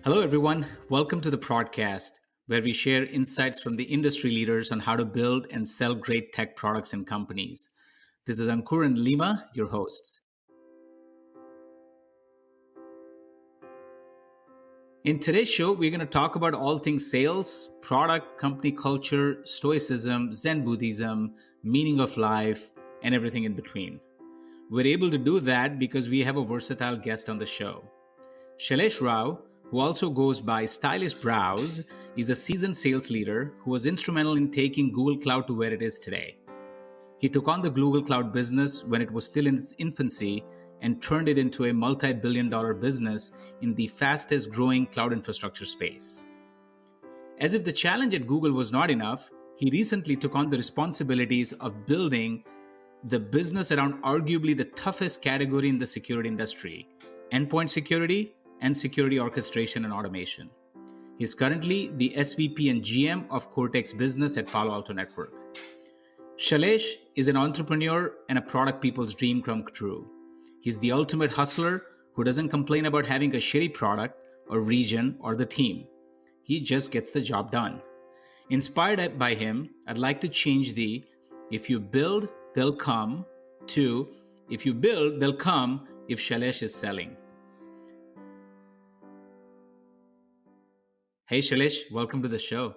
Hello, everyone. Welcome to the podcast, where we share insights from the industry leaders on how to build and sell great tech products and companies. This is Ankur and Lima, your hosts. In today's show, we're going to talk about all things sales, product, company culture, stoicism, Zen Buddhism, meaning of life, and everything in between. We're able to do that because we have a versatile guest on the show. Shailesh Rao, who also goes by Stylist Brows, is a seasoned sales leader who was instrumental in taking Google Cloud to where it is today. He took on the Google Cloud business when it was still in its infancy and turned it into a multi-billion-dollar business in the fastest growing cloud infrastructure space. As if the challenge at Google was not enough, he recently took on the responsibilities of building the business around arguably the toughest category in the security industry, endpoint security and security orchestration and automation. He's currently the SVP and GM of Cortex business at Palo Alto Networks. Shailesh is an entrepreneur and a product people's dream come true. He's the ultimate hustler who doesn't complain about having a shitty product or region or the team. He just gets the job done. Inspired by him, I'd like to change the "if you build, they'll come" to "if you build, they'll come" if Shailesh is selling. Hey Shailesh, welcome to the show.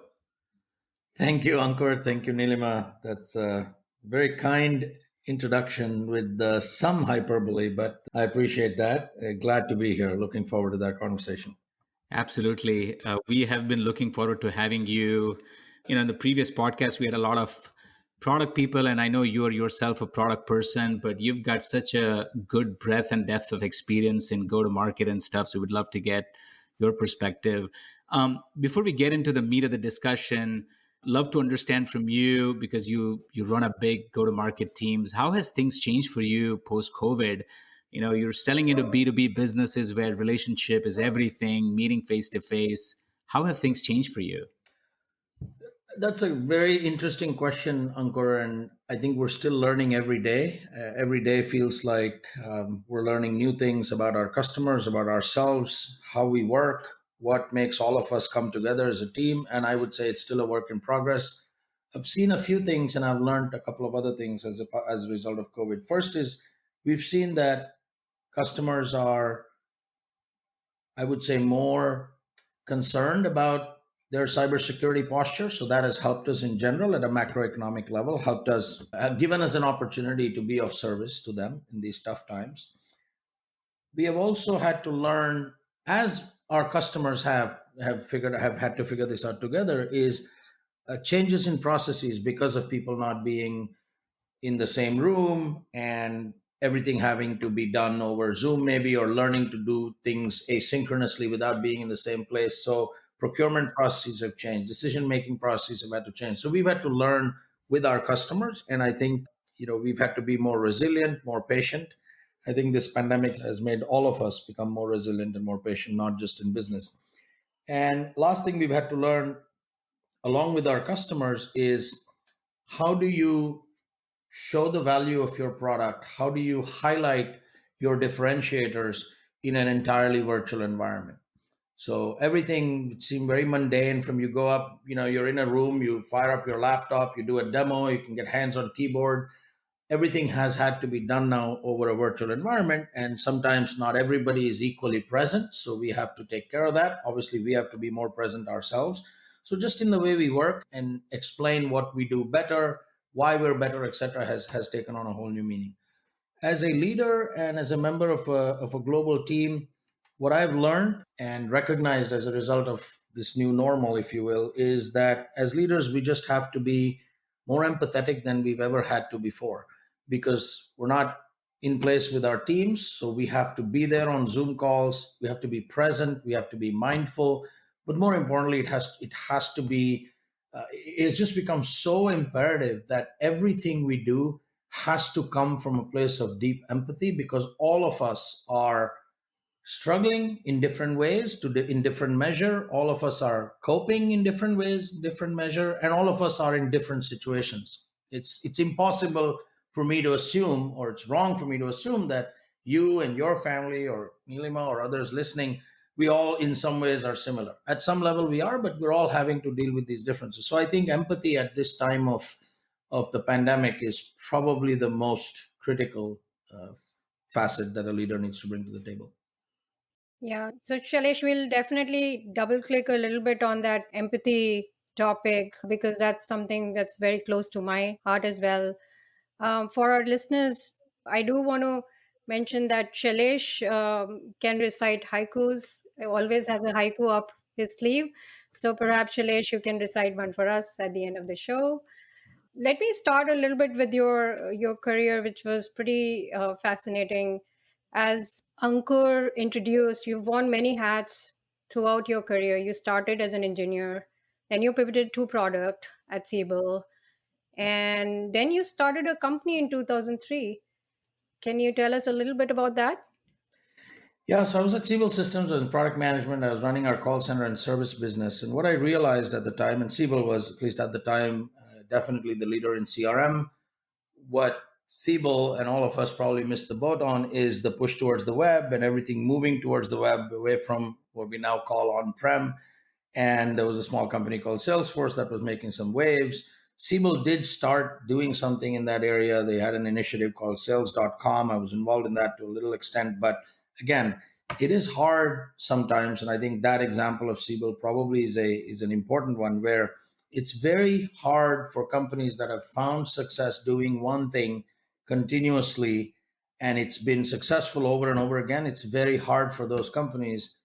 Thank you, Ankur. Thank you, Nilima. That's a very kind introduction with some hyperbole, but I appreciate that. Glad to be here. Looking forward to that conversation. Absolutely. We have been looking forward to having you. In the previous podcast, we had a lot of product people, and I know you're yourself a product person, but you've got such a good breadth and depth of experience in go to market and stuff. So we'd love to get your perspective. Before we get into the meat of the discussion, love to understand from you, because you run a big go to market teams. How has things changed for you post COVID? You're selling into B2B businesses where relationship is everything, meeting face to face. How have things changed for you? That's a very interesting question, Ankur, and I think we're still learning every day. Every day feels like we're learning new things about our customers, about ourselves, how we work, what makes all of us come together as a team. And I would say it's still a work in progress. I've seen a few things, and I've learned a couple of other things as a result of COVID. First is we've seen that customers are, I would say, more concerned about their cybersecurity posture. So that has helped us in general at a macroeconomic level, helped us, given us an opportunity to be of service to them in these tough times. We have also had to learn, as our customers have had to figure this out together, is changes in processes because of people not being in the same room and everything having to be done over Zoom, maybe, or learning to do things asynchronously without being in the same place. So procurement processes have changed, decision making processes have had to change. So we've had to learn with our customers. And I think, we've had to be more resilient, more patient. I think this pandemic has made all of us become more resilient and more patient, not just in business. And last thing we've had to learn along with our customers is, how do you show the value of your product? How do you highlight your differentiators in an entirely virtual environment? So everything would seem very mundane. From you go up, you're in a room, you fire up your laptop, you do a demo, you can get hands on keyboard. Everything has had to be done now over a virtual environment. And sometimes not everybody is equally present. So we have to take care of that. Obviously, we have to be more present ourselves. So just in the way we work and explain what we do better, why we're better, etc., has taken on a whole new meaning. As a leader and as a member of a global team, what I've learned and recognized as a result of this new normal, if you will, is that as leaders, we just have to be more empathetic than we've ever had to before, because we're not in place with our teams. So we have to be there on Zoom calls. We have to be present. We have to be mindful. But more importantly, it has to be. It's just become so imperative that everything we do has to come from a place of deep empathy, because all of us are struggling in different ways in different measure. All of us are coping in different ways, different measure, and all of us are in different situations. It's impossible for me to assume, or it's wrong for me to assume, that you and your family or Nilima or others listening we all in some ways are similar. At some level we are, but we're all having to deal with these differences. So I think empathy at this time of the pandemic is probably the most critical facet that a leader needs to bring to the table. Yeah. So, Shailesh, we'll definitely double click a little bit on that empathy topic because that's something that's very close to my heart as well. For our listeners, I do want to mention that Shailesh can recite haikus. He always has a haiku up his sleeve. So perhaps, Shailesh, you can recite one for us at the end of the show. Let me start a little bit with your career, which was pretty fascinating. As Ankur introduced, you've worn many hats throughout your career. You started as an engineer, then you pivoted to product at Siebel, and then you started a company in 2003. Can you tell us a little bit about that? Yeah, so I was at Siebel Systems in product management. I was running our call center and service business. And what I realized at the time, and Siebel was, at least at the time, definitely the leader in CRM. What Siebel and all of us probably missed the boat on is the push towards the web and everything moving towards the web away from what we now call on prem. And there was a small company called Salesforce that was making some waves. Siebel did start doing something in that area. They had an initiative called sales.com. I was involved in that to a little extent. But again, it is hard sometimes. And I think that example of Siebel probably is an important one where it's very hard for companies that have found success doing one thing continuously and it's been successful over and over again. It's very hard for those companies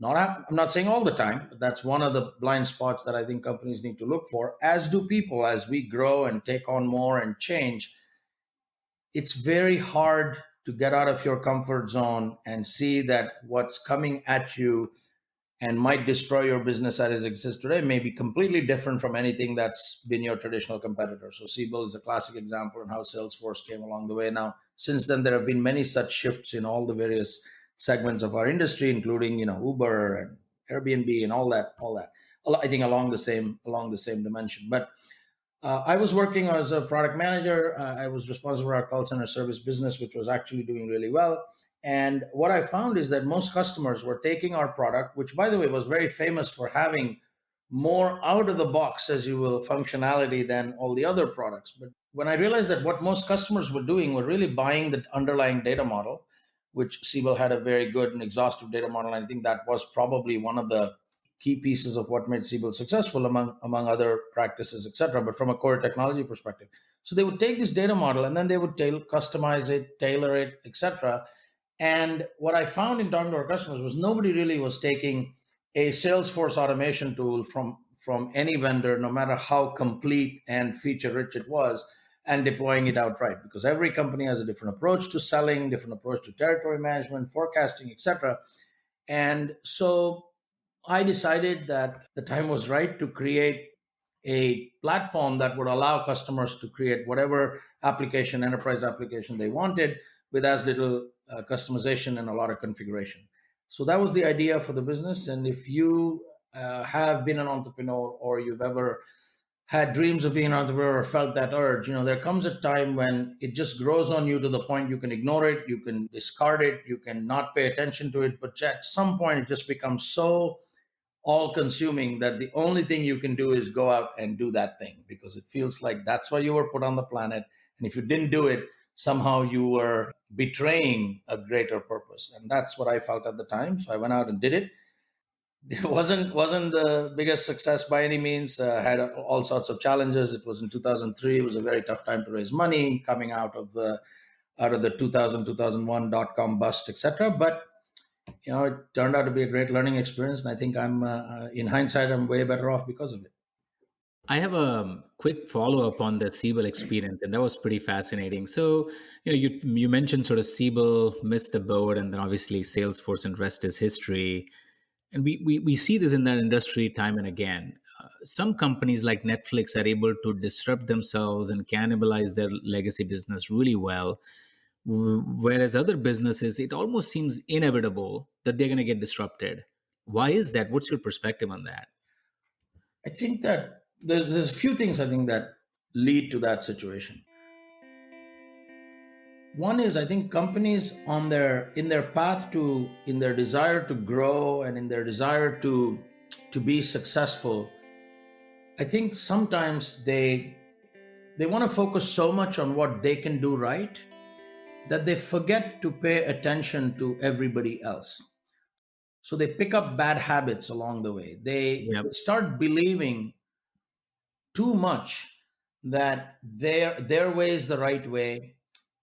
I'm not saying all the time, but that's one of the blind spots that I think companies need to look for, as do people as we grow and take on more and change. It's very hard to get out of your comfort zone and see that what's coming at you and might destroy your business as it exists today may be completely different from anything that's been your traditional competitor. So Siebel is a classic example on how Salesforce came along the way. Now, since then, there have been many such shifts in all the various segments of our industry, including Uber and Airbnb and all that. I think along the same dimension. But I was working as a product manager. I was responsible for our call center service business, which was actually doing really well. And what I found is that most customers were taking our product, which, by the way, was very famous for having more out of the box, as you will, functionality than all the other products. But when I realized that what most customers were doing were really buying the underlying data model, which Siebel had a very good and exhaustive data model. And I think that was probably one of the key pieces of what made Siebel successful among other practices, etc. But from a core technology perspective, so they would take this data model and then they would customize it, tailor it, etc. And what I found in talking to our customers was nobody really was taking a Salesforce automation tool from any vendor, no matter how complete and feature rich it was, and deploying it outright. Because every company has a different approach to selling, different approach to territory management, forecasting, etc. And so I decided that the time was right to create a platform that would allow customers to create whatever application, enterprise application they wanted with as little customization and a lot of configuration. So that was the idea for the business. And if you have been an entrepreneur or you've ever had dreams of being an entrepreneur or felt that urge, there comes a time when it just grows on you to the point you can ignore it, you can discard it, you can not pay attention to it. But at some point, it just becomes so all consuming that the only thing you can do is go out and do that thing because it feels like that's why you were put on the planet. And if you didn't do it, somehow you were betraying a greater purpose. And that's what I felt at the time. So I went out and did it. It wasn't the biggest success by any means. Had all sorts of challenges. It was in 2003. It was a very tough time to raise money coming out of the 2000 2001 .com bust, etc. But it turned out to be a great learning experience, and I think in hindsight, I'm way better off because of it. I have a quick follow up on the Siebel experience, and that was pretty fascinating. So, you mentioned sort of Siebel missed the boat, and then obviously Salesforce and rest is history. And we see this in that industry time and again. Some companies like Netflix are able to disrupt themselves and cannibalize their legacy business really well. Whereas other businesses, it almost seems inevitable that they're going to get disrupted. Why is that? What's your perspective on that? I think that there's a few things I think that lead to that situation. One is, I think companies on their in their path to in their desire to grow and in their desire to be successful, I think sometimes they want to focus so much on what they can do right that they forget to pay attention to everybody else. So they pick up bad habits along the way. They Yep. start believing too much that their way is the right way,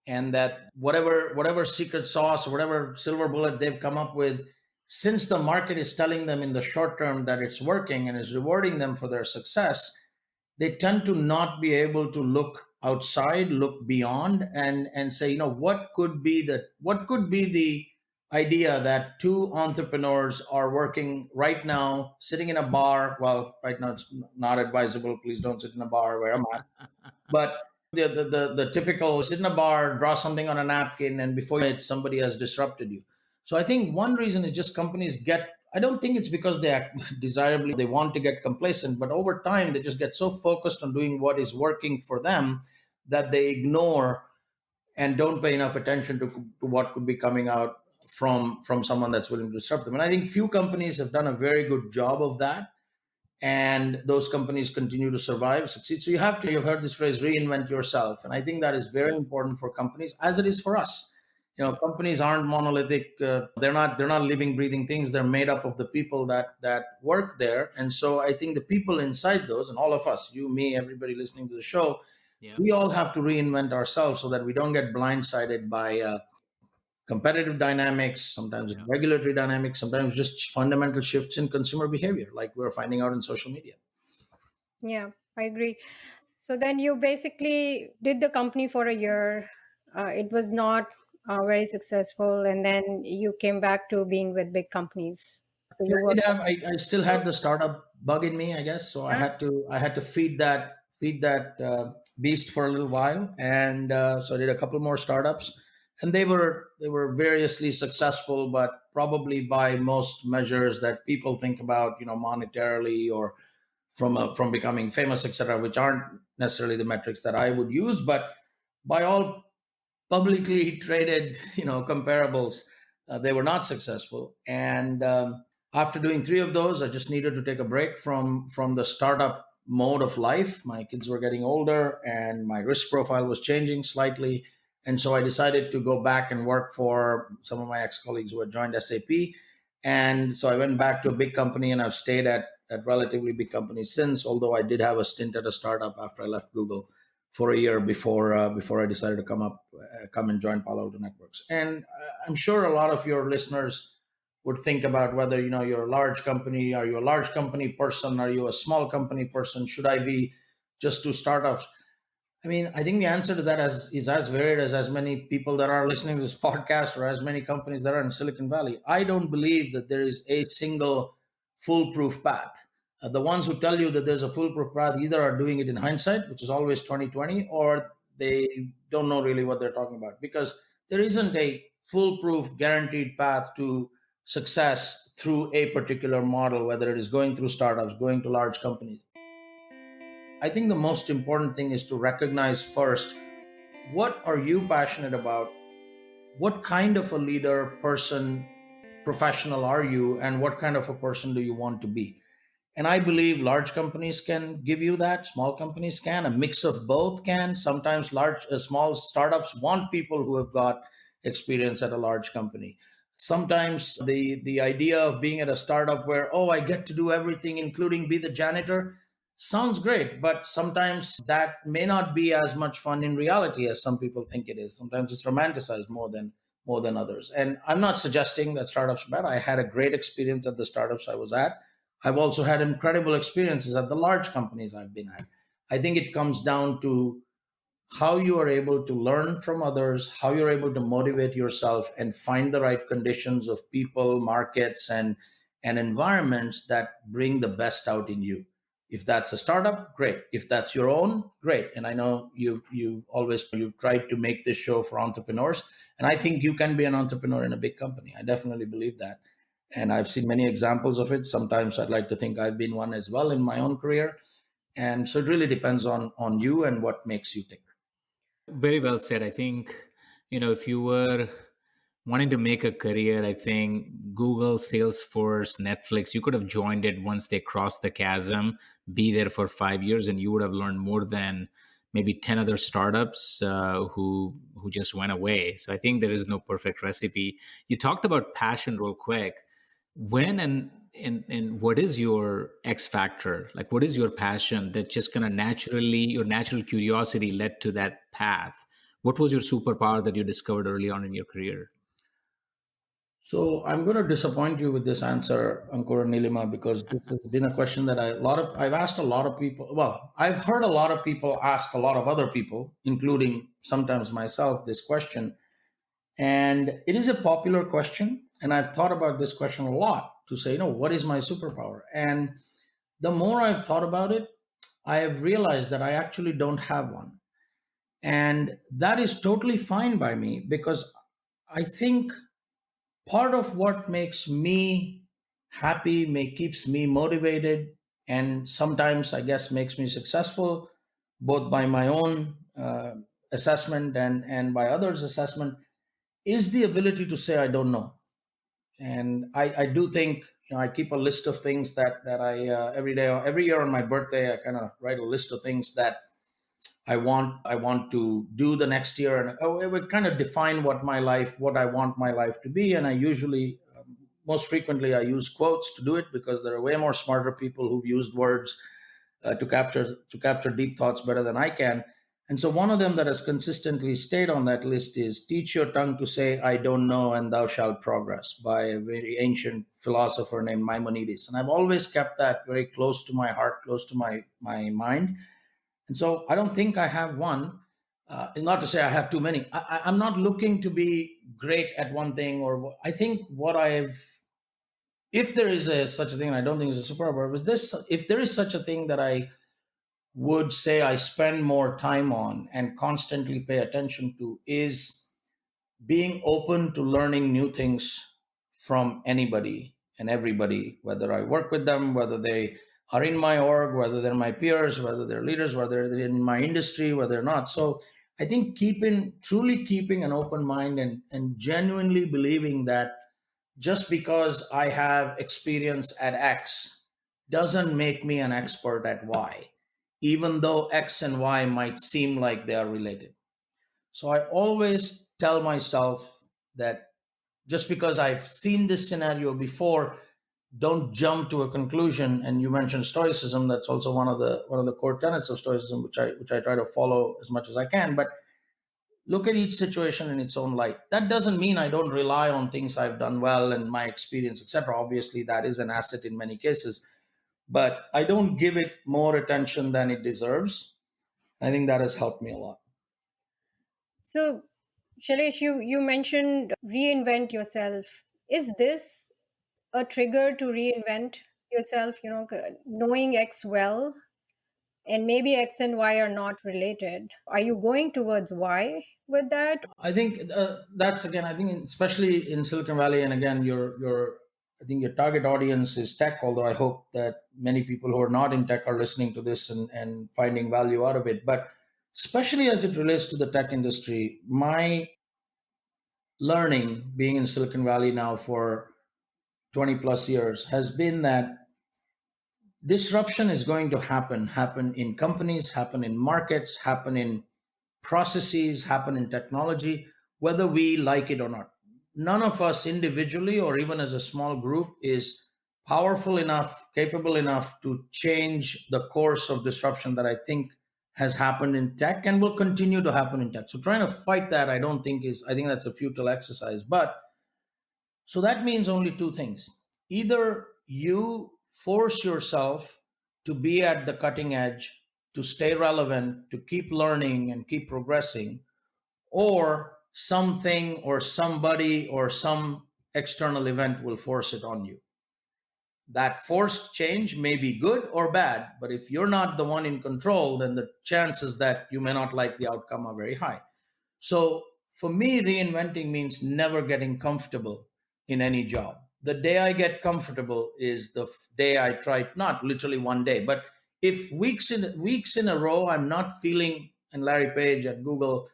and that whatever secret sauce or whatever silver bullet they've come up with, since the market is telling them in the short term that it's working and is rewarding them for their success, they tend to not be able to look outside, look beyond, and say, what could be the idea that two entrepreneurs are working right now, sitting in a bar. Well, right now it's not advisable. Please don't sit in a bar, wear a mask. But the typical sit in a bar, draw something on a napkin, and before you know it, somebody has disrupted you. So I think one reason is just companies get. I don't think it's because they act desirably they want to get complacent, but over time they just get so focused on doing what is working for them that they ignore and don't pay enough attention to what could be coming out from someone that's willing to disrupt them. And I think few companies have done a very good job of that, and those companies continue to survive, succeed. So you've heard this phrase, reinvent yourself. And I think that is very Yeah. important for companies as it is for us. Yeah. Companies aren't monolithic. They're not living, breathing things. They're made up of the people that work there. And so I think the people inside those, and all of us, you, me, everybody listening to the show, Yeah. we all have to reinvent ourselves so that we don't get blindsided by competitive dynamics, sometimes Yeah. regulatory dynamics, sometimes just fundamental shifts in consumer behavior, like we're finding out in social media. Yeah, I agree. So then you basically did the company for a year. It was not very successful, and then you came back to being with big companies. So Yeah, you I did worked. have. I still had the startup bug in me, I guess. So I had to feed that beast for a little while, and so I did a couple more startups, and they were variously successful, but probably by most measures that people think about, monetarily or from becoming famous, etc., which aren't necessarily the metrics that I would use, but by all publicly traded, comparables, they were not successful. And after doing three of those, I just needed to take a break from the startup mode of life. My kids were getting older, and my risk profile was changing slightly. And so I decided to go back and work for some of my ex colleagues who had joined SAP. And so I went back to a big company, and I've stayed at relatively big companies since. Although I did have a stint at a startup after I left Google for a year before I decided to come and join Palo Alto Networks. And I'm sure a lot of your listeners would think about whether you're a large company. Are you a large company person? Are you a small company person? Should I be just do startups? I mean, I think the answer to that is as varied as many people that are listening to this podcast or as many companies that are in Silicon Valley. I don't believe that there is a single foolproof path. The ones who tell you that there's a foolproof path either are doing it in hindsight, which is always 2020, or they don't know really what they're talking about, because there isn't a foolproof guaranteed path to success through a particular model, whether it is going through startups, going to large companies. I think the most important thing is to recognize first, what are you passionate about? What kind of a leader, person, professional are you? And what kind of a person do you want to be? And I believe large companies can give you that. Small companies can. A mix of both can. Sometimes small startups want people who have got experience at a large company. Sometimes the idea of being at a startup where, oh, I get to do everything, including be the janitor, sounds great. But sometimes that may not be as much fun in reality as some people think it is. Sometimes it's romanticized more than others. And I'm not suggesting that startups are bad. I had a great experience at the startups I was at. I've also had incredible experiences at the large companies I've been at. I think it comes down to how you are able to learn from others, how you're able to motivate yourself and find the right conditions of people, markets, and environments that bring the best out in you. If that's a startup, great. If that's your own, great. And I know you've tried to make this show for entrepreneurs, and I think you can be an entrepreneur in a big company. I definitely believe that. And I've seen many examples of it. Sometimes I'd like to think I've been one as well in my own career. And so it really depends on you and what makes you tick. Very well said. I think If you were wanting to make a career, I think Google, Salesforce, Netflix, you could have joined it once they crossed the chasm, be there for 5 years, and you would have learned more than maybe 10 other startups who just went away. So I think there is no perfect recipe. You talked about passion real quick. When and what is your X factor? Like, what is your passion that just kind of naturally, your natural curiosity led to that path? What was your superpower that you discovered early on in your career? So I'm going to disappoint you with this answer, Ankur and Nilima, because this has been a question that I've asked a lot of people. Well, I've heard a lot of people ask a lot of other people, including sometimes myself, this question. And it is a popular question. And I've thought about this question a lot to say, what is my superpower? And the more I've thought about it, I have realized that I actually don't have one. And that is totally fine by me because I think part of what makes me happy, keeps me motivated, and sometimes I guess makes me successful, both by my own assessment and by others' assessment, is the ability to say I don't know. And I do think I keep a list of things that I every day, every year on my birthday, I kind of write a list of things that I want to do the next year, and it would kind of define what I want my life to be. And I usually, most frequently, I use quotes to do it because there are way more smarter people who've used words to capture deep thoughts better than I can. And so one of them that has consistently stayed on that list is "Teach your tongue to say I don't know, and thou shalt progress" by a very ancient philosopher named Maimonides. And I've always kept that very close to my heart, close to my mind. And so I don't think I have one. Not to say I have too many. I'm not looking to be great at one thing, or I think if there is such a thing, and I don't think it's a superpower, if there is such a thing that I would say I spend more time on and constantly pay attention to, is being open to learning new things from anybody and everybody, whether I work with them, whether they are in my org, whether they're my peers, whether they're leaders, whether they're in my industry, whether they're not. So I think truly keeping an open mind and genuinely believing that just because I have experience at X doesn't make me an expert at Y, even though X and Y might seem like they are related. So I always tell myself that just because I've seen this scenario before, don't jump to a conclusion. And you mentioned stoicism. That's also one of the core tenets of stoicism, which I try to follow as much as I can. But look at each situation in its own light. That doesn't mean I don't rely on things I've done well and my experience, etc. Obviously, that is an asset in many cases, but I don't give it more attention than it deserves. I think that has helped me a lot. So, Shailesh, you mentioned reinvent yourself. Is this a trigger to reinvent yourself? Knowing X well, and maybe X and Y are not related. Are you going towards Y with that? I think that's again. I think especially in Silicon Valley, and again, I think your target audience is tech. Although I hope that many people who are not in tech are listening to this and finding value out of it. But especially as it relates to the tech industry, my learning being in Silicon Valley now for 20 plus years has been that disruption is going to happen in companies, happen in markets, happen in processes, happen in technology, whether we like it or not. None of us individually or even as a small group is powerful enough, capable enough to change the course of disruption that I think has happened in tech and will continue to happen in tech. So trying to fight that, I think that's a futile exercise. But so that means only two things. Either you force yourself to be at the cutting edge, to stay relevant, to keep learning and keep progressing, or something or somebody or some external event will force it on you. That forced change may be good or bad, but if you're not the one in control, then the chances that you may not like the outcome are very high. So for me, reinventing means never getting comfortable in any job. The day I get comfortable is the day I try, not literally one day, but if weeks in a row I'm not feeling, and Larry Page at Google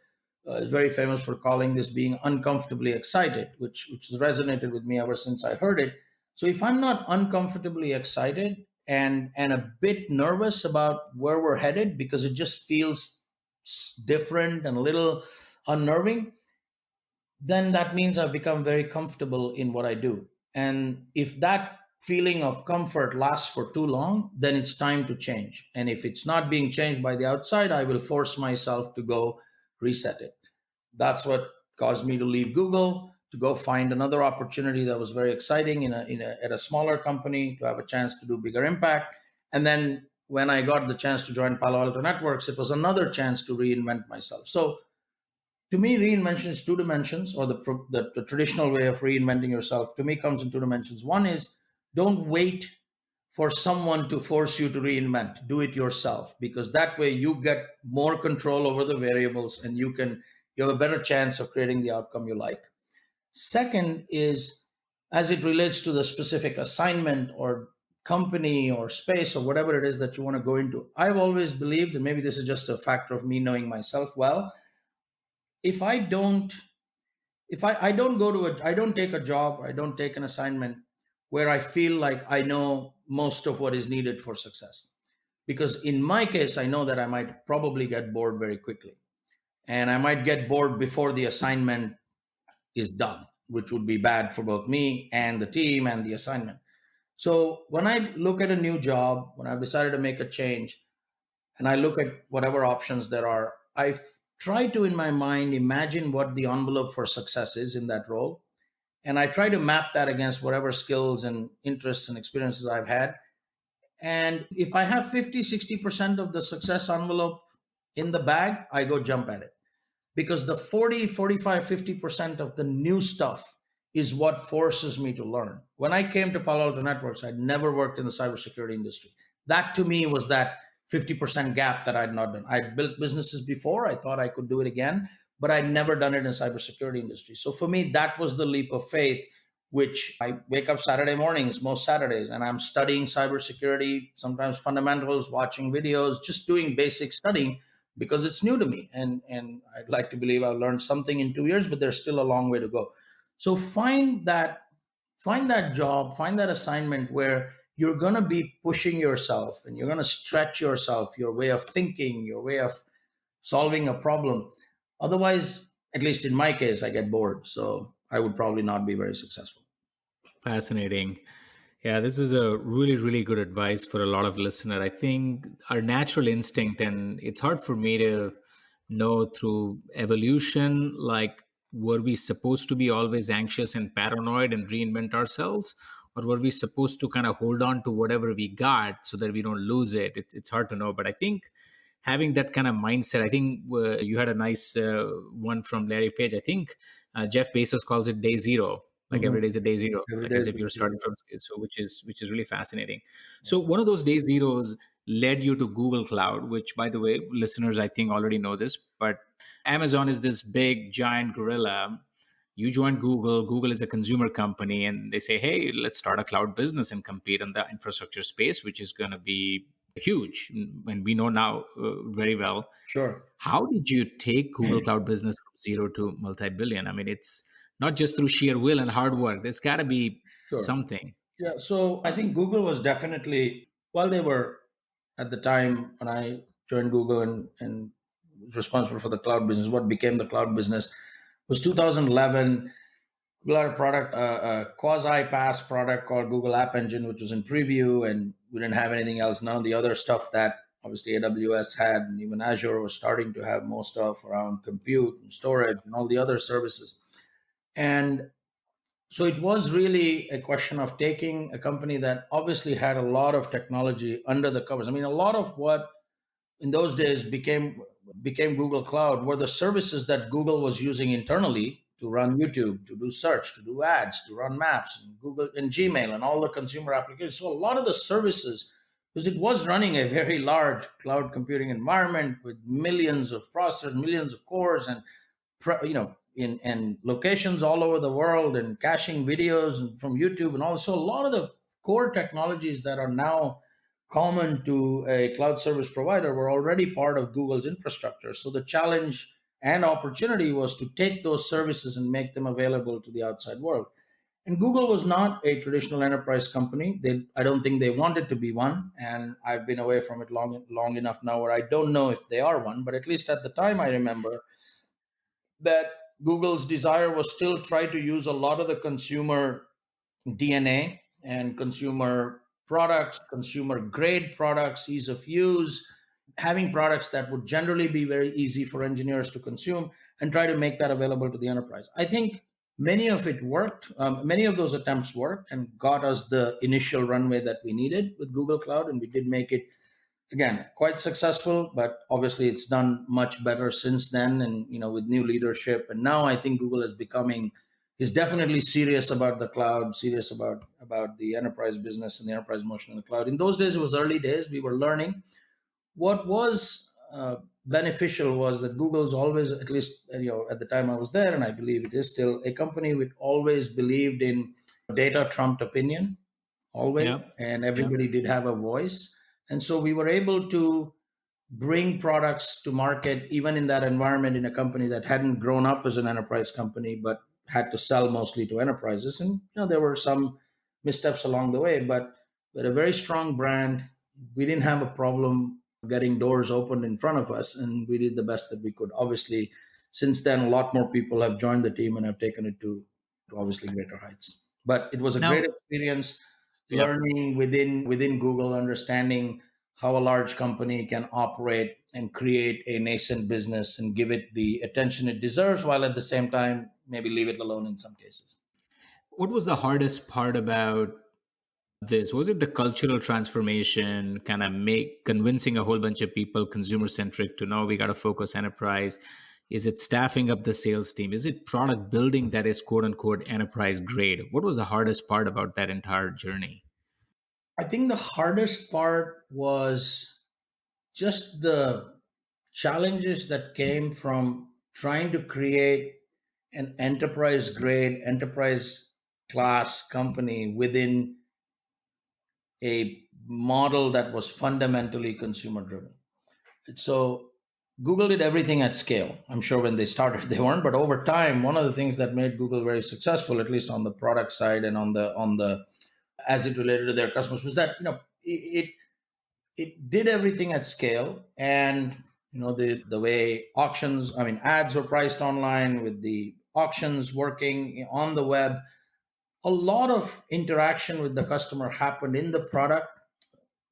is very famous for calling this being uncomfortably excited, which has resonated with me ever since I heard it. So if I'm not uncomfortably excited and a bit nervous about where we're headed because it just feels different and a little unnerving, then that means I've become very comfortable in what I do. And if that feeling of comfort lasts for too long, then it's time to change. And if it's not being changed by the outside, I will force myself to go reset it. That's what caused me to leave Google to go find another opportunity that was very exciting at a smaller company to have a chance to do bigger impact. And then when I got the chance to join Palo Alto Networks, it was another chance to reinvent myself. So to me, reinvention is two dimensions, or the traditional way of reinventing yourself to me comes in two dimensions. One is, don't wait for someone to force you to reinvent. Do it yourself, because that way you get more control over the variables and you have a better chance of creating the outcome you like. Second is, as it relates to the specific assignment or company or space or whatever it is that you want to go into, I've always believed, and maybe this is just a factor of me knowing myself well, if I don't I don't go to I don't take a job, I don't take an assignment where I feel like I know most of what is needed for success. Because in my case, I know that I might probably get bored very quickly. And I might get bored before the assignment is done, which would be bad for both me and the team and the assignment. So when I look at a new job, when I've decided to make a change, and I look at whatever options there are, try to, in my mind, imagine what the envelope for success is in that role. And I try to map that against whatever skills and interests and experiences I've had. And if I have 50, 60% of the success envelope in the bag, I go jump at it, because the 40, 45, 50% of the new stuff is what forces me to learn. When I came to Palo Alto Networks, I'd never worked in the cybersecurity industry. That to me was that 50% gap that I'd not done. I'd built businesses before. I thought I could do it again, but I'd never done it in cybersecurity industry. So for me, that was the leap of faith, which I wake up Saturday mornings, most Saturdays, and I'm studying cybersecurity, sometimes fundamentals, watching videos, just doing basic studying because it's new to me, and I'd like to believe I've learned something in 2 years, but there's still a long way to go. So find that job, find that assignment where you're going to be pushing yourself and you're going to stretch yourself, your way of thinking, your way of solving a problem. Otherwise, at least in my case, I get bored, so I would probably not be very successful. Fascinating. Yeah, this is a really, really good advice for a lot of listener. I think our natural instinct, and it's hard for me to know through evolution, like, were we supposed to be always anxious and paranoid and reinvent ourselves? Or were we supposed to kind of hold on to whatever we got so that we don't lose it? It's hard to know. But I think having that kind of mindset, I think you had a nice one from Larry Page. I think Jeff Bezos calls it day zero. Like every day Mhm. is a day zero, Every like day as is if you're zero. starting from, so which is really fascinating. So one of those day zeros led you to Google Cloud, which, by the way, listeners, I think already know this, but Amazon is this big giant gorilla. You joined Google. Google is a consumer company, and they say, hey, let's start a cloud business and compete in the infrastructure space, which is going to be huge. And we know now very well. Sure. How did you take Google Cloud business from zero to multi-billion? I mean, it's not just through sheer will and hard work. There's got to be Sure. something. Yeah. So I think Google was definitely, while they were at the time when I joined Google and was responsible for the cloud business, what became the cloud business was 2011. Google had a product, a quasi PaaS product called Google App Engine, which was in preview, and we didn't have anything else. None of the other stuff that obviously AWS had, and even Azure was starting to have more stuff around compute and storage and all the other services. And so it was really a question of taking a company that obviously had a lot of technology under the covers. I mean, a lot of what in those days became Google Cloud were the services that Google was using internally to run YouTube, to do search, to do ads, to run maps, and Google and Gmail and all the consumer applications. So a lot of the services, because it was running a very large cloud computing environment with millions of processors, millions of cores, and in locations all over the world, and caching videos from YouTube, and also a lot of the core technologies that are now common to a cloud service provider were already part of Google's infrastructure. So the challenge and opportunity was to take those services and make them available to the outside world. And Google was not a traditional enterprise company. I don't think they wanted to be one. And I've been away from it long enough now where I don't know if they are one. But at least at the time, I remember that Google's desire was still try to use a lot of the consumer DNA and consumer products, consumer grade products, ease of use, having products that would generally be very easy for engineers to consume and try to make that available to the enterprise. I think many of it worked. Many of those attempts worked and got us the initial runway that we needed with Google Cloud, and we did make it again quite successful. But obviously, it's done much better since then, and with new leadership. And now I think Google is definitely serious about the cloud, serious about the enterprise business and the enterprise motion in the cloud. In those days, it was early days. We were learning. What was beneficial was that Google's always, at least at the time I was there, and I believe it is still, a company which always believed in data trumped opinion, always, Yeah. and Yeah. everybody did have a voice. And so we were able to bring products to market even in that environment, in a company that hadn't grown up as an enterprise company but had to sell mostly to enterprises. And there were some missteps along the way, but with a very strong brand, we didn't have a problem getting doors opened in front of us, and we did the best that we could. Obviously, since then, a lot more people have joined the team and have taken it to obviously greater heights. But it was a great Now, experience yeah. learning within Google, understanding how a large company can operate and create a nascent business and give it the attention it deserves, while at the same time maybe leave it alone in some cases. What was the hardest part about this? Was it the cultural transformation, kind of make convincing a whole bunch of people consumer centric to know we got to focus enterprise? Is it staffing up the sales team? Is it product building that is quote unquote enterprise grade? What was the hardest part about that entire journey? I think the hardest part was just the challenges that came from trying to create an enterprise grade, enterprise class company within a model that was fundamentally consumer driven. So Google did everything at scale. I'm sure when they started they weren't, but over time, one of the things that made Google very successful, at least on the product side and on the as it related to their customers, was that it did everything at scale. And the way ads were priced online, with the auctions working on the web, a lot of interaction with the customer happened in the product.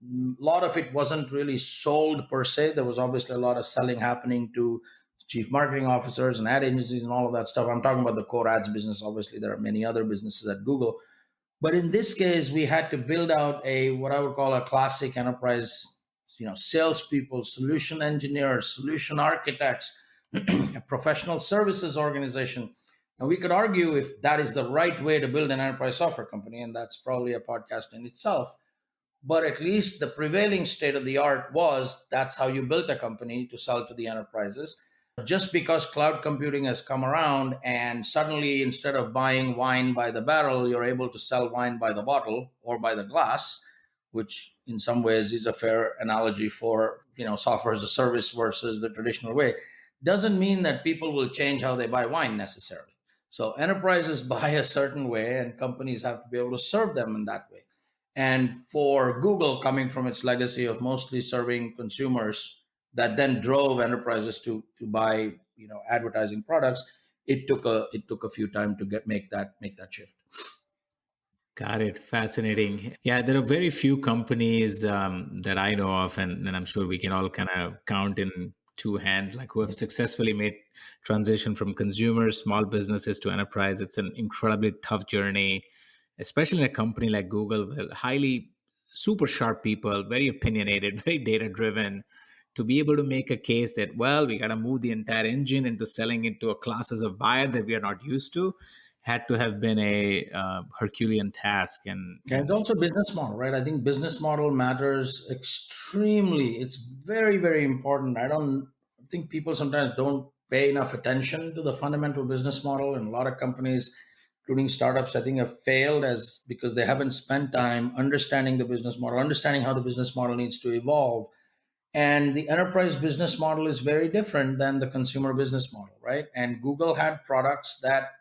A lot of it wasn't really sold per se. There was obviously a lot of selling happening to chief marketing officers and ad agencies and all of that stuff. I'm talking about the core ads business. Obviously, there are many other businesses at Google, but in this case, we had to build out a what I would call a classic enterprise, salespeople, solution engineers, solution architects, a professional services organization. And we could argue if that is the right way to build an enterprise software company, and that's probably a podcast in itself. But at least the prevailing state of the art was that's how you built a company to sell to the enterprises. Just because cloud computing has come around and suddenly instead of buying wine by the barrel, you're able to sell wine by the bottle or by the glass, which in some ways is a fair analogy for software as a service versus the traditional way, doesn't mean that people will change how they buy wine necessarily. So enterprises buy a certain way, and companies have to be able to serve them in that way. And for Google, coming from its legacy of mostly serving consumers, that then drove enterprises to buy advertising products, it took a few time to make that shift. Got it. Fascinating. Yeah, there are very few companies that I know of, and I'm sure we can all kind of count in two hands, like who have successfully made transition from consumers, small businesses to enterprise. It's an incredibly tough journey, especially in a company like Google, with highly super sharp people, very opinionated, very data driven, to be able to make a case that, well, we got to move the entire engine into selling into a classes of buyer that we are not used to, had to have been a Herculean task. Yeah, it's also business model, right? I think business model matters extremely. It's very, very important. I don't think people sometimes don't pay enough attention to the fundamental business model, and a lot of companies, including startups, I think have failed as because they haven't spent time understanding the business model, understanding how the business model needs to evolve, And the enterprise business model is very different than the consumer business model, right? And Google had products that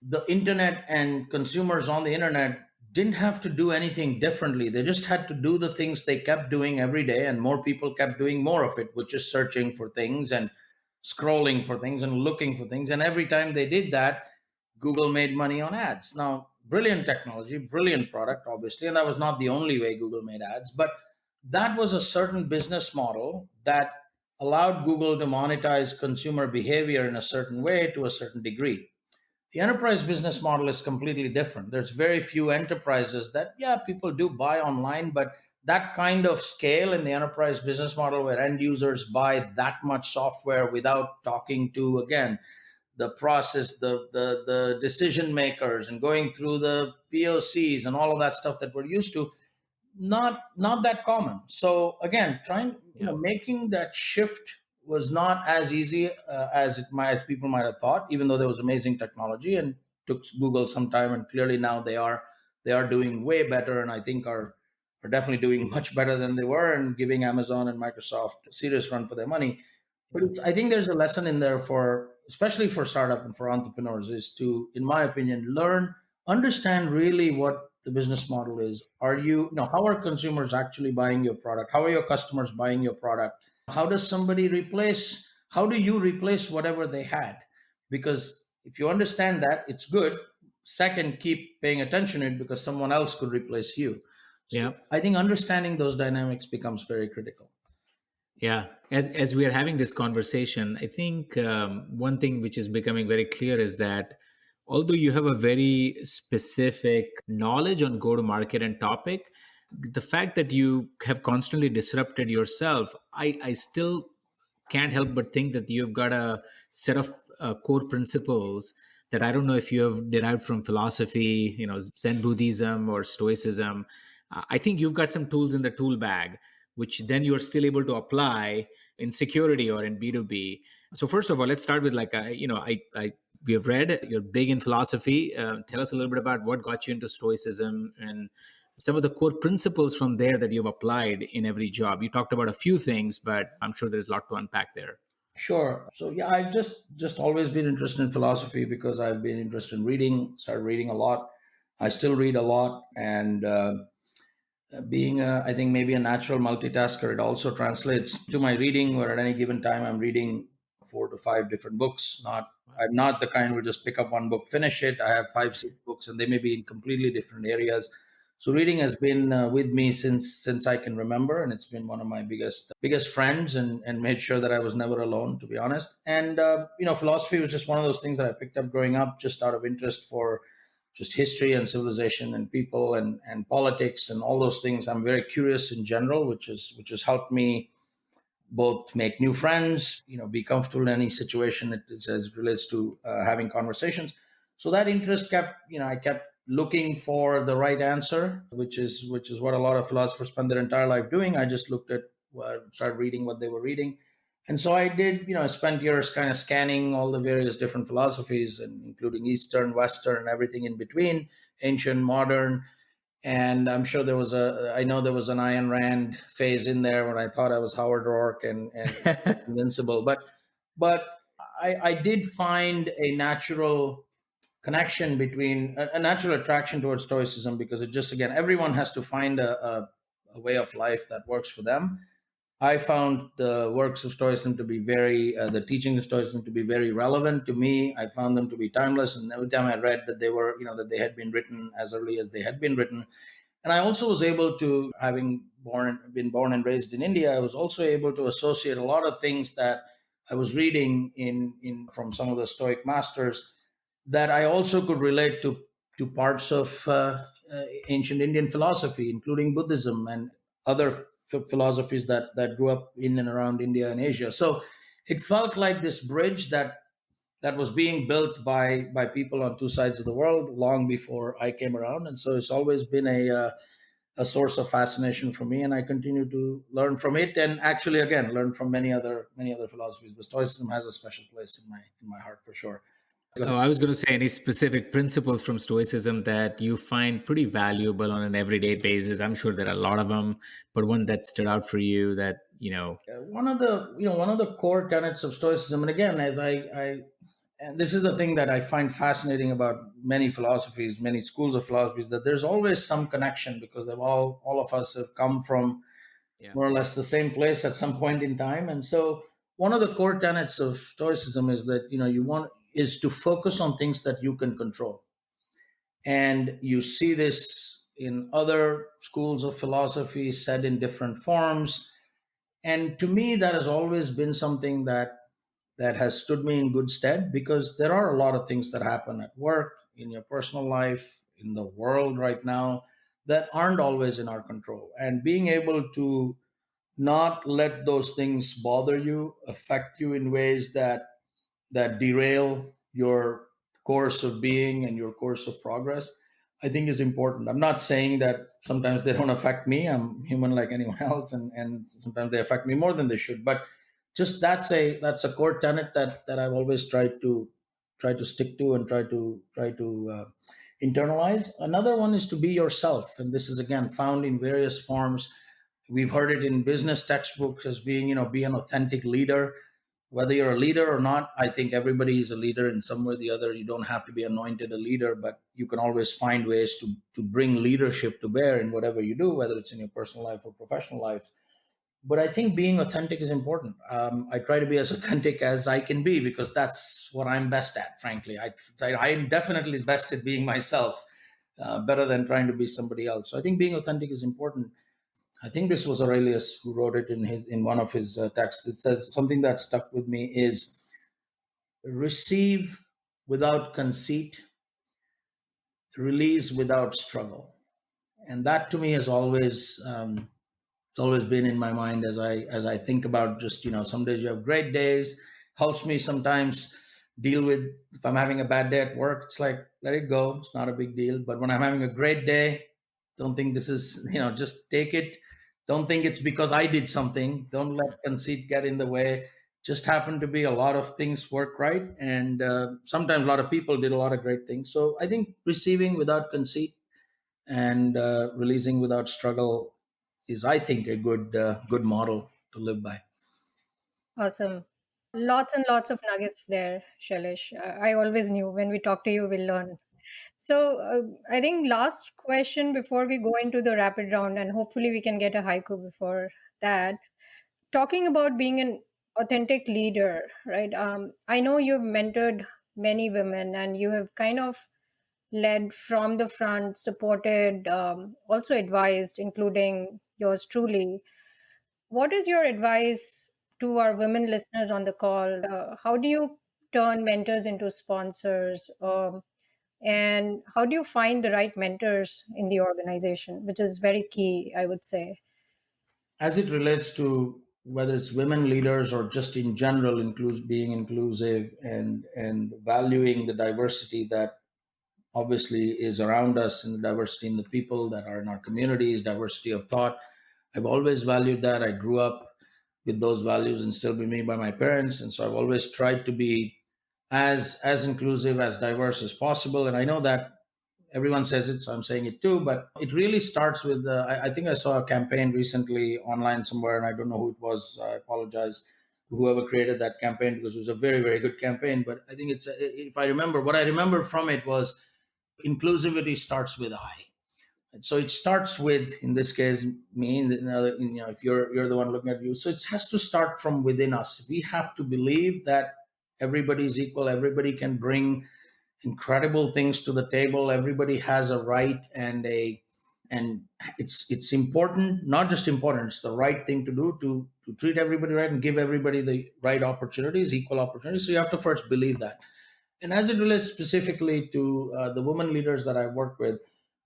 the internet and consumers on the internet didn't have to do anything differently. They just had to do the things they kept doing every day, and more people kept doing more of it, which is searching for things and scrolling for things and looking for things. And every time they did that, Google made money on ads. Now, brilliant technology, brilliant product, obviously, and that was not the only way Google made ads, but that was a certain business model that allowed Google to monetize consumer behavior in a certain way to a certain degree. The enterprise business model is completely different. There's very few enterprises that, yeah, people do buy online, but that kind of scale in the enterprise business model where end users buy that much software without talking to, again, the process, the decision makers, and going through the POCs and all of that stuff that we're used to, not that common. So again, trying, Yeah. making that shift was not as easy as people might have thought, even though there was amazing technology and took Google some time. And clearly now they are doing way better, and I think are definitely doing much better than they were, and giving Amazon and Microsoft a serious run for their money. But I think there's a lesson in there for, especially for startup and for entrepreneurs, is to, in my opinion, understand really what the business model is. How are consumers actually buying your product? How are your customers buying your product? How do you replace whatever they had? Because if you understand that, it's good. Second, keep paying attention to it, because someone else could replace you. Yeah. So I think understanding those dynamics becomes very critical. Yeah, as we are having this conversation, I think one thing which is becoming very clear is that although you have a very specific knowledge on go to market and topic, the fact that you have constantly disrupted yourself, I still can't help but think that you've got a set of core principles that I don't know if you have derived from philosophy, Zen Buddhism or Stoicism. I think you've got some tools in the tool bag, which then you're still able to apply in security or in B2B. So first of all, let's start with we have read you're big in philosophy. Tell us a little bit about what got you into Stoicism and some of the core principles from there that you've applied in every job. You talked about a few things, but I'm sure there's a lot to unpack there. Sure. So yeah, I've just always been interested in philosophy because I've been interested in reading. Started reading a lot. I still read a lot, and being I think maybe a natural multitasker, it also translates to my reading. Where at any given time, I'm reading 4 to 5 different books. I'm not the kind who just pick up one book, finish it. I have 5, 6 books, and they may be in completely different areas. So reading has been with me since I can remember, and it's been one of my biggest friends, and made sure that I was never alone, to be honest. And philosophy was just one of those things that I picked up growing up, just out of interest for just history and civilization and people and politics and all those things. I'm very curious in general, which has helped me both make new friends, be comfortable in any situation as it relates to having conversations. So that interest I kept looking for the right answer, which is what a lot of philosophers spend their entire life doing. I just started reading what they were reading. And so I did, I spent years kind of scanning all the various different philosophies, and including Eastern, Western, and everything in between, ancient, modern. And I know there was an Ayn Rand phase in there when I thought I was Howard Rourke and invincible. But I did find a natural connection between a natural attraction towards Stoicism, because it just, again, everyone has to find a way of life that works for them. I found the works of Stoicism to be the teachings of Stoicism to be very relevant to me. I found them to be timeless, and every time I read that that they had been written as early as they had been written. And I also was able to, having been born and raised in India, I was also able to associate a lot of things that I was reading in from some of the Stoic masters, that I also could relate to parts of ancient Indian philosophy, including Buddhism and other philosophies that grew up in and around India and Asia. So it felt like this bridge that was being built by people on two sides of the world long before I came around. And so it's always been a source of fascination for me, and I continue to learn from it, and actually, again, learn from many other philosophies. But Stoicism has a special place in my heart, for sure. Oh, I was going to say any specific principles from Stoicism that you find pretty valuable on an everyday basis. I'm sure there are a lot of them, but one that stood out for you that you know. One of the core tenets of Stoicism, and again, as I and this is the thing that I find fascinating about many philosophies, many schools of philosophies, that there's always some connection because they've all of us have come from Yeah. more or less the same place at some point in time. And so one of the core tenets of Stoicism is that you want is to focus on things that you can control. And you see this in other schools of philosophy said in different forms. And to me, that has always been something that has stood me in good stead, because there are a lot of things that happen at work, in your personal life, in the world right now, that aren't always in our control. And being able to not let those things bother you, affect you in ways that derail your course of being and your course of progress, I think is important. I'm not saying that sometimes they don't affect me. I'm human like anyone else, and sometimes they affect me more than they should. But just that's a core tenet that I've always tried to stick to and try to internalize. Another one is to be yourself, and this is again found in various forms. We've heard it in business textbooks as being, be an authentic leader. Whether you're a leader or not, I think everybody is a leader in some way or the other. You don't have to be anointed a leader, but you can always find ways to bring leadership to bear in whatever you do, whether it's in your personal life or professional life. But I think being authentic is important. I try to be as authentic as I can be, because that's what I'm best at, frankly. I'm definitely best at being myself, better than trying to be somebody else. So I think being authentic is important. I think this was Aurelius who wrote it in one of his texts. It says something that stuck with me is receive without conceit, release without struggle. And that to me has it's always been in my mind as I think about, just some days you have great days. Helps me sometimes deal with, if I'm having a bad day at work, it's like, let it go, it's not a big deal. But when I'm having a great day, don't think this is, just take it. Don't think it's because I did something. Don't let conceit get in the way. Just happened to be a lot of things work right, and sometimes a lot of people did a lot of great things. So I think receiving without conceit and releasing without struggle is, I think, a good model to live by. Awesome. Lots and lots of nuggets there, Shailesh. I always knew when we talk to you, we'll learn. So, I think last question before we go into the rapid round, and hopefully we can get a haiku before that. Talking about being an authentic leader, right? I know you've mentored many women and you have kind of led from the front, supported, also advised, including yours truly. What is your advice to our women listeners on the call? How do you turn mentors into sponsors? And how do you find the right mentors in the organization, which is very key, I would say. As it relates to whether it's women leaders or just in general, being inclusive and valuing the diversity that obviously is around us, and the diversity in the people that are in our communities, diversity of thought. I've always valued that. I grew up with those values instilled in me by my parents, and so I've always tried to be as inclusive, as diverse as possible. And I know that everyone says it, so I'm saying it too. But it really starts with I think I saw a campaign recently online somewhere, and I don't know who it was. I apologize to whoever created that campaign, because it was a very, very good campaign. But I think if I remember, what I remember from it was inclusivity starts with I. And so it starts with, in this case, me. If you're the one looking at you, so it has to start from within us. We have to believe that everybody is equal. Everybody can bring incredible things to the table. Everybody has a right and it's important, not just important, it's the right thing to do, to treat everybody right and give everybody the right opportunities, equal opportunities. So you have to first believe that. And as it relates specifically to the women leaders that I work with,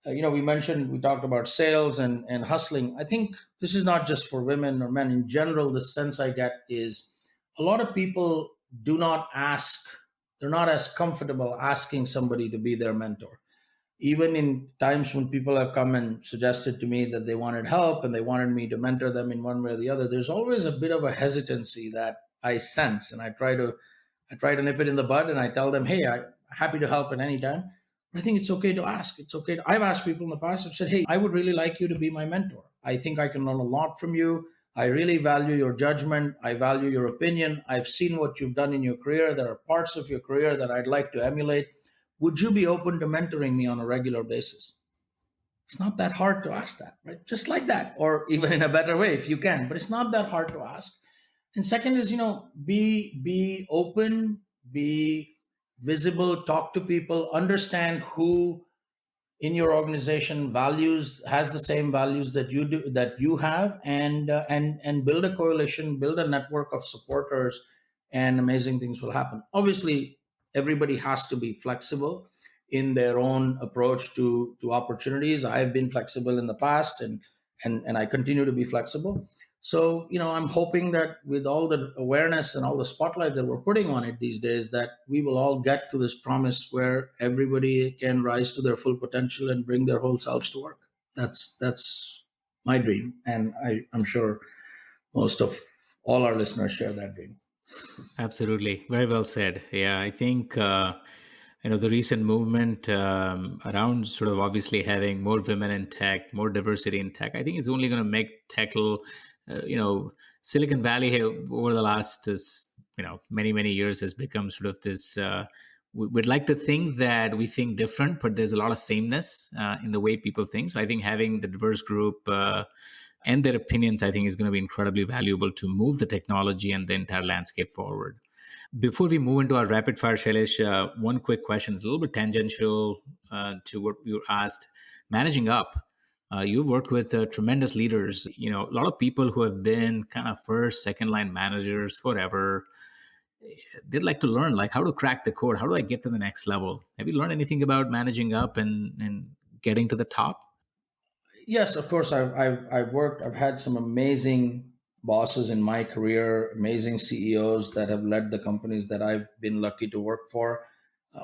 we talked about sales and hustling. I think this is not just for women or men. In general, the sense I get is a lot of people do not ask, they're not as comfortable asking somebody to be their mentor. Even in times when people have come and suggested to me that they wanted help and they wanted me to mentor them in one way or the other, there's always a bit of a hesitancy that I sense, and I try to nip it in the bud, and I tell them, hey, I'm happy to help at any time. But I think it's okay to ask. It's okay. I've asked people in the past, I've said, hey, I would really like you to be my mentor. I think I can learn a lot from you. I really value your judgment. I value your opinion. I've seen what you've done in your career. There are parts of your career that I'd like to emulate. Would you be open to mentoring me on a regular basis? It's not that hard to ask that, right? Just like that, or even in a better way if you can, but it's not that hard to ask. And second is, be open, be visible, talk to people, understand who in your organization values has the same values that you do, that you have, and build a coalition, build a network of supporters, and amazing things will happen. Obviously, everybody has to be flexible in their own approach to opportunities. I've been flexible in the past, and I continue to be flexible. So, I'm hoping that with all the awareness and all the spotlight that we're putting on it these days, that we will all get to this promise where everybody can rise to their full potential and bring their whole selves to work. That's my dream, and I'm sure most of all our listeners share that dream. Absolutely. Very well said. Yeah, I think, the recent movement around sort of obviously having more women in tech, more diversity in tech, I think it's only going to make tech, Silicon Valley over the last, many, many years has become sort of this, we'd like to think that we think different, but there's a lot of sameness in the way people think. So I think having the diverse group, and their opinions, I think, is going to be incredibly valuable to move the technology and the entire landscape forward. Before we move into our rapid fire, Shailesh, one quick question. It's a little bit tangential to what you were asked. Managing up, you've worked with tremendous leaders. A lot of people who have been kind of first, second line managers forever. They'd like to learn, like, how to crack the code. How do I get to the next level? Have you learned anything about managing up and getting to the top? Yes, of course. I've worked. I've had some amazing bosses in my career, amazing CEOs that have led the companies that I've been lucky to work for.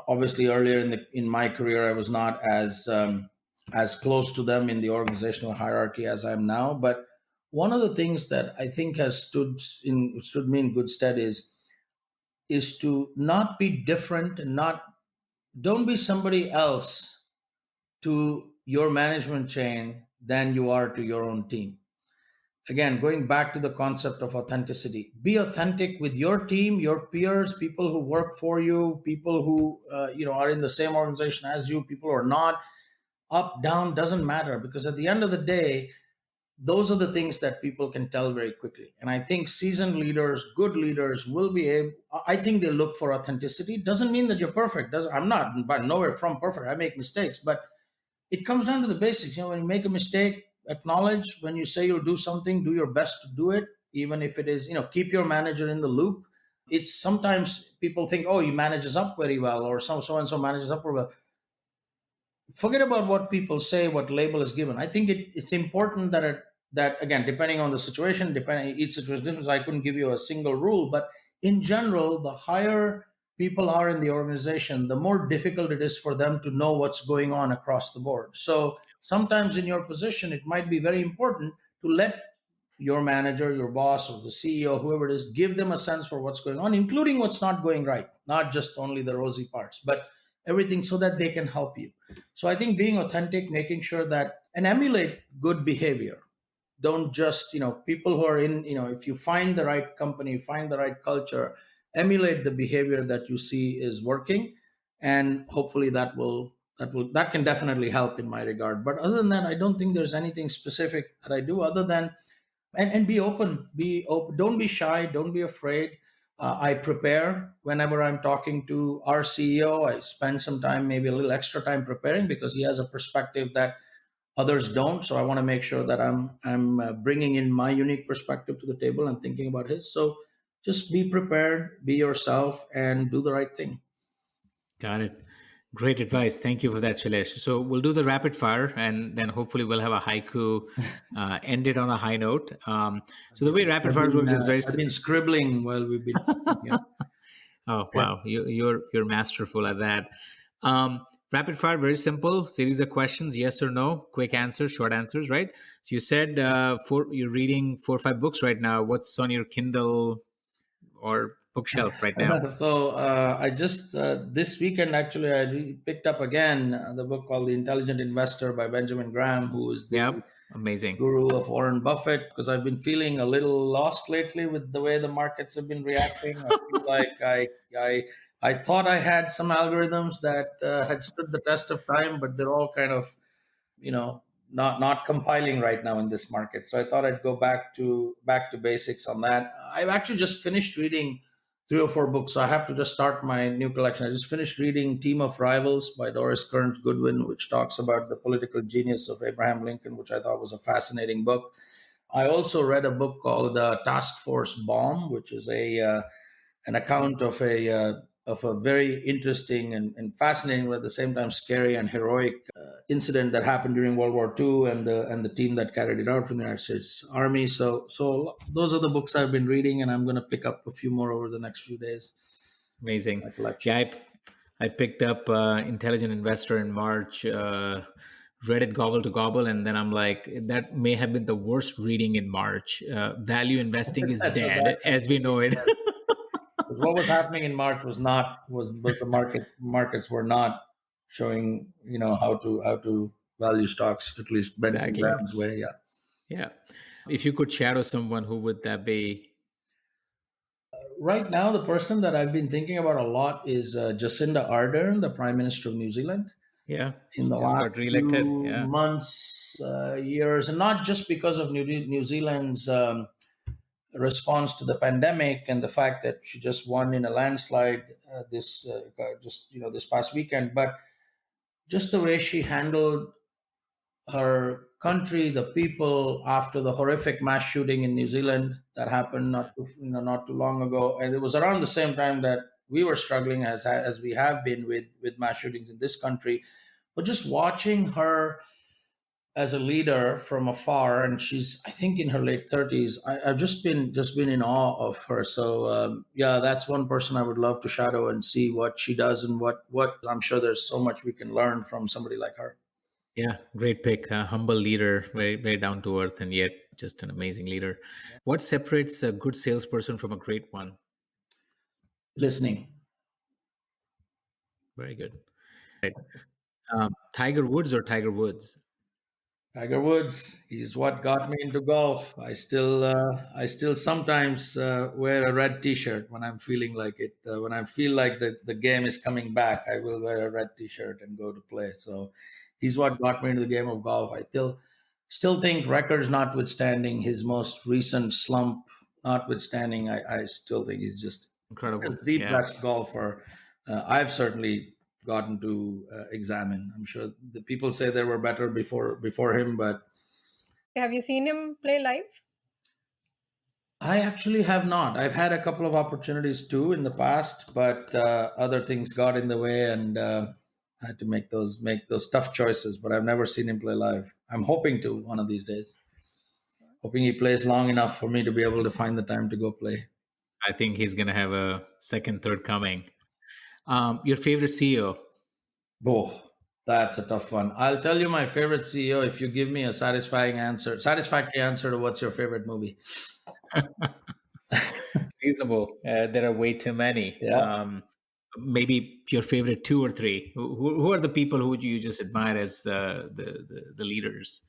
Obviously, earlier in my career, I was not as close to them in the organizational hierarchy as I am now. But one of the things that I think has stood me in good stead is to not be different, and not don't be somebody else to your management chain than you are to your own team. Again, going back to the concept of authenticity, be authentic with your team, your peers, people who work for you, people who are in the same organization as you, people who are not. Up, down, doesn't matter, because at the end of the day, those are the things that people can tell very quickly. And I think seasoned leaders, good leaders, will be able. I think they look for authenticity. Doesn't mean that you're perfect. I'm not, but nowhere from perfect. I make mistakes, but it comes down to the basics. When you make a mistake, acknowledge. When you say you'll do something, do your best to do it, even if it is, keep your manager in the loop. It's sometimes people think, oh, he manages up very well, or so and so manages up very well. Forget about what people say, what label is given. I think it's important that again, depending on the situation, depending each situation different, I couldn't give you a single rule, but in general, the higher people are in the organization, the more difficult it is for them to know what's going on across the board. So sometimes in your position, it might be very important to let your manager, your boss, or the CEO, whoever it is, give them a sense for what's going on, including what's not going right, not just only the rosy parts, but everything, so that they can help you. So I think being authentic, making sure that, and emulate good behavior. Don't just, people who are in, if you find the right company, find the right culture, emulate the behavior that you see is working, and hopefully that can definitely help in my regard. But other than that, I don't think there's anything specific that I do, other than, and be open, don't be shy, don't be afraid. I prepare whenever I'm talking to our CEO. I spend some time, maybe a little extra time, preparing, because he has a perspective that others don't. So I want to make sure that I'm bringing in my unique perspective to the table and thinking about his. So just be prepared, be yourself, and do the right thing. Got it. Great advice. Thank you for that, Shailesh. So we'll do the rapid fire, and then hopefully we'll have a haiku ended on a high note. So the way rapid fire works is very. I've been scribbling while we've been talking. Yeah. Oh Okay. wow, you're masterful at that. Rapid fire, very simple series of questions, yes or no, quick answers, short answers, right? So you said you're reading 4 or 5 books right now. What's on your Kindle or bookshelf right now? So I just this weekend, actually, I picked up again the book called The Intelligent Investor by Benjamin Graham, who is the Yep. Amazing. guru of Warren Buffett, because I've been feeling a little lost lately with the way the markets have been reacting. I feel like I I thought I had some algorithms that had stood the test of time, but they're all kind of, not compiling right now in this market. So I thought I'd go back to basics on that. I've actually just finished reading 3 or 4 books, so I have to just start my new collection. I just finished reading Team of Rivals by Doris Kearns Goodwin, which talks about the political genius of Abraham Lincoln, which I thought was a fascinating book. I also read a book called Task Force Bomb, which is a an account of a very interesting and fascinating, but at the same time scary and heroic incident that happened during World War II, and the team that carried it out from the United States Army. So those are the books I've been reading, and I'm going to pick up a few more over the next few days. Amazing. My collection. Yeah, I picked up Intelligent Investor in March, read it gobble to gobble, and then I'm like, that may have been the worst reading in March. Value investing is That's a bad dead time as to we read. know it. Yes. 'Cause what was happening in March was the markets were not showing, how to value stocks, at least Benjamin Exactly. Graham's way. Yeah. Yeah. If you could shadow someone, who would that be? Right now, the person that I've been thinking about a lot is Jacinda Ardern, the Prime Minister of New Zealand. Yeah. In She the just last got reelected. few Yeah. months, years, and not just because of New Zealand's response to the pandemic and the fact that she just won in a landslide this past weekend, but just the way she handled her country, the people, after the horrific mass shooting in New Zealand that happened not too long ago, and it was around the same time that we were struggling as we have been with mass shootings in this country. But just watching her as a leader from afar, and she's, I think, in her late 30s. I've just been in awe of her. So yeah, that's one person I would love to shadow and see what she does, and what I'm sure there's so much we can learn from somebody like her. Yeah. Great pick. Humble leader, very, very down to earth, and yet just an amazing leader. What separates a good salesperson from a great one? Listening. Very good. Right. Tiger Woods or Tiger Woods? Tiger Woods, he's what got me into golf. I still sometimes wear a red T-shirt when I'm feeling like it. When I feel like the game is coming back, I will wear a red T-shirt and go to play. So he's what got me into the game of golf. I still think, records notwithstanding, his most recent slump notwithstanding, I still think he's Incredible. just the Yeah. best golfer I've certainly gotten to examine. I'm sure the people say there were better before him, but Have you seen him play live? I actually have not. I've had a couple of opportunities too in the past, but other things got in the way, and I had to make those tough choices. But I've never seen him play live. I'm hoping to one of these days. Hoping he plays long enough for me to be able to find the time to go play. I think he's going to have a second, third coming. Your favorite CEO? Oh, that's a tough one. I'll tell you my favorite CEO if you give me a satisfactory answer to what's your favorite movie. Reasonable. There are way too many. Yeah. Maybe your favorite two or three. Who are the people who you just admire as the leaders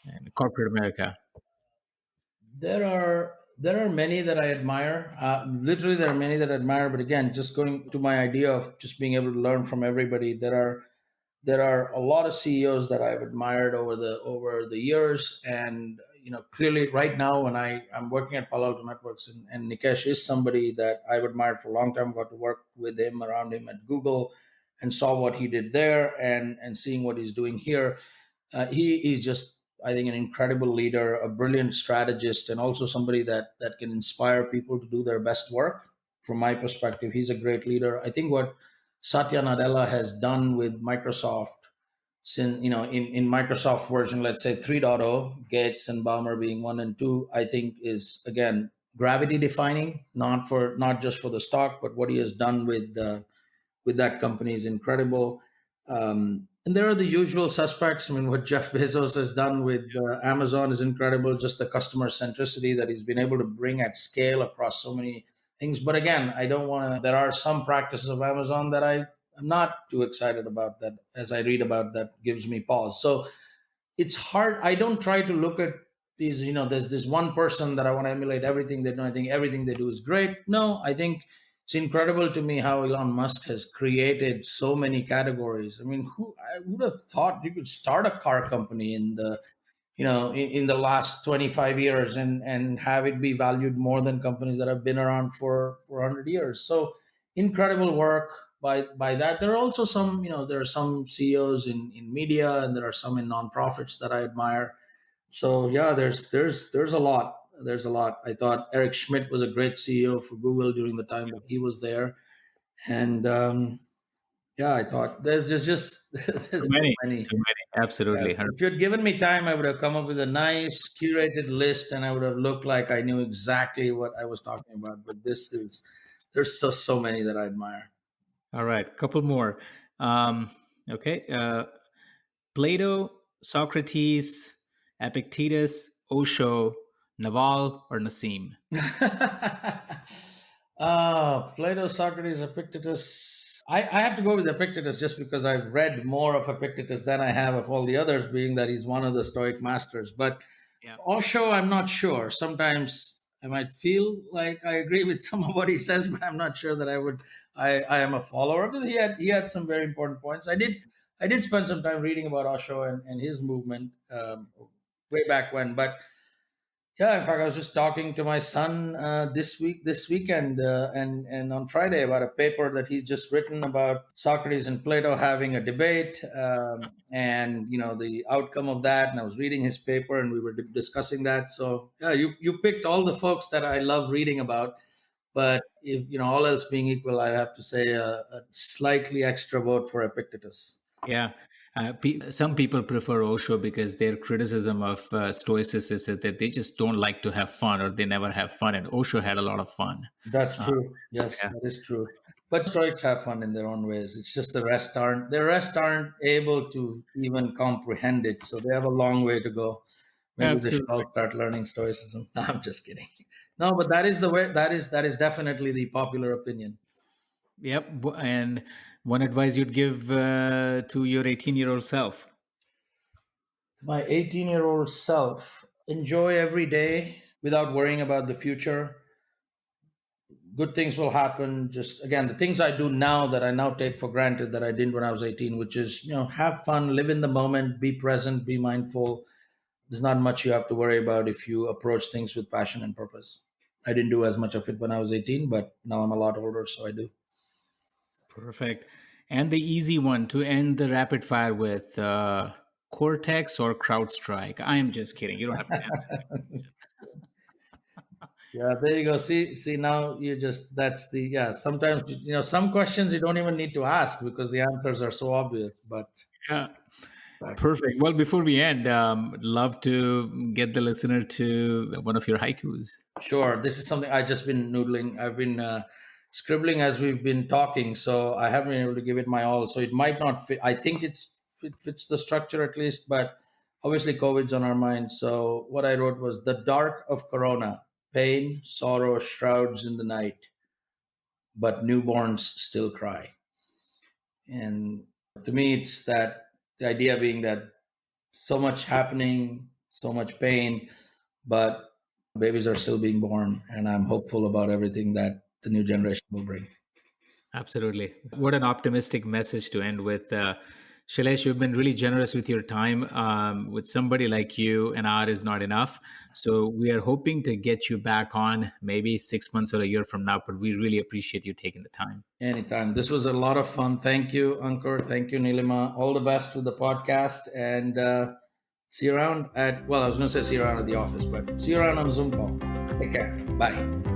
in corporate America? There are many that I admire. Literally, there are many that I admire. But again, just going to my idea of just being able to learn from everybody, there are a lot of CEOs that I've admired over the years, and clearly right now when I'm working at Palo Alto Networks, and Nikesh is somebody that I've admired for a long time. Got to work with him, around him at Google, and saw what he did there, and seeing what he's doing here. He is just, I think, an incredible leader, a brilliant strategist, and also somebody that can inspire people to do their best work. From my perspective, he's a great leader. I think what Satya Nadella has done with Microsoft, since in Microsoft version, let's say 3.0, Gates and Balmer being 1 and 2, I think is again gravity defining, not just for the stock, but what he has done with that company is incredible. And there are the usual suspects. I mean, what Jeff Bezos has done with Amazon is incredible. Just the customer centricity that he's been able to bring at scale across so many things. But again, I don't want to. There are some practices of Amazon that I'm not too excited about. That, as I read about, that gives me pause. So it's hard. I don't try to look at these, there's this one person that I want to emulate everything they do. I think everything they do is great. No, I think it's incredible to me how Elon Musk has created so many categories. I mean, I would have thought you could start a car company in the last 25 years and have it be valued more than companies that have been around for 100 years. So incredible work by that. There are also some, there are some CEOs in media, and there are some in nonprofits that I admire. So yeah, there's a lot. There's a lot. I thought Eric Schmidt was a great CEO for Google during the time that he was there. And yeah, I thought there's Too there's so many, many. too many. Yeah. Absolutely. If you had given me time, I would have come up with a nice curated list, and I would have looked like I knew exactly what I was talking about. But there's so many that I admire. All right, couple more. Okay, Plato, Socrates, Epictetus, Osho, Naval, or Nassim? Plato, Socrates, Epictetus. I have to go with Epictetus just because I've read more of Epictetus than I have of all the others, being that he's one of the Stoic masters. But Yeah, Osho, I'm not sure. Sometimes I might feel like I agree with some of what he says, but I'm not sure that I would. I am a follower of it. He had some very important points. I did spend some time reading about Osho and his movement way back when. But yeah, in fact, I was just talking to my son this weekend, and on Friday about a paper that he's just written about Socrates and Plato having a debate, and the outcome of that. And I was reading his paper, and we were discussing that. So yeah, you picked all the folks that I love reading about. But if all else being equal, I have to say a slightly extra vote for Epictetus. yeah. Some people prefer Osho because their criticism of Stoics is that they just don't like to have fun, or they never have fun. And Osho had a lot of fun. That's Uh, true. Yes, yeah, that is true. But Stoics have fun in their own ways. It's just the rest aren't able to even comprehend it. So they have a long way to go. Maybe they should absolutely. all start learning Stoicism. No, I'm just kidding. No, but that is the way. That is definitely the popular opinion. Yep. And one advice you'd give to your 18-year-old self? My 18-year-old self, enjoy every day without worrying about the future. Good things will happen. Just again, the things I do now that I now take for granted that I didn't when I was 18, which is, have fun, live in the moment, be present, be mindful. There's not much you have to worry about if you approach things with passion and purpose. I didn't do as much of it when I was 18, but now I'm a lot older, so I do. Perfect. And the easy one to end the rapid fire with, Cortex or CrowdStrike? I am just kidding. You don't have to answer. Yeah, there you go. See, now you just, that's the, yeah, sometimes, some questions you don't even need to ask because the answers are so obvious. But Yeah. uh, Perfect. Well, before we end, love to get the listener to one of your haikus. sure, this is something I just been noodling. I've been scribbling as we've been talking, so I haven't been able to give it my all. So it might not fit. I think it fits the structure at least, but obviously COVID's on our mind. So what I wrote was: the dark of Corona, pain, sorrow shrouds in the night, but newborns still cry. And to me, it's that the idea being that so much happening, so much pain, but babies are still being born, and I'm hopeful about everything that the new generation will bring. Absolutely. What an optimistic message to end with. Shailesh, you've been really generous with your time. With somebody like you, an hour is not enough. So we are hoping to get you back on maybe 6 months or a year from now, but we really appreciate you taking the time. Anytime. This was a lot of fun. Thank you, Ankur. Thank you, Nilima. All the best with the podcast, and see you around at, well, I was going to say see you around at the office, but see you around on Zoom call. Take care. Bye.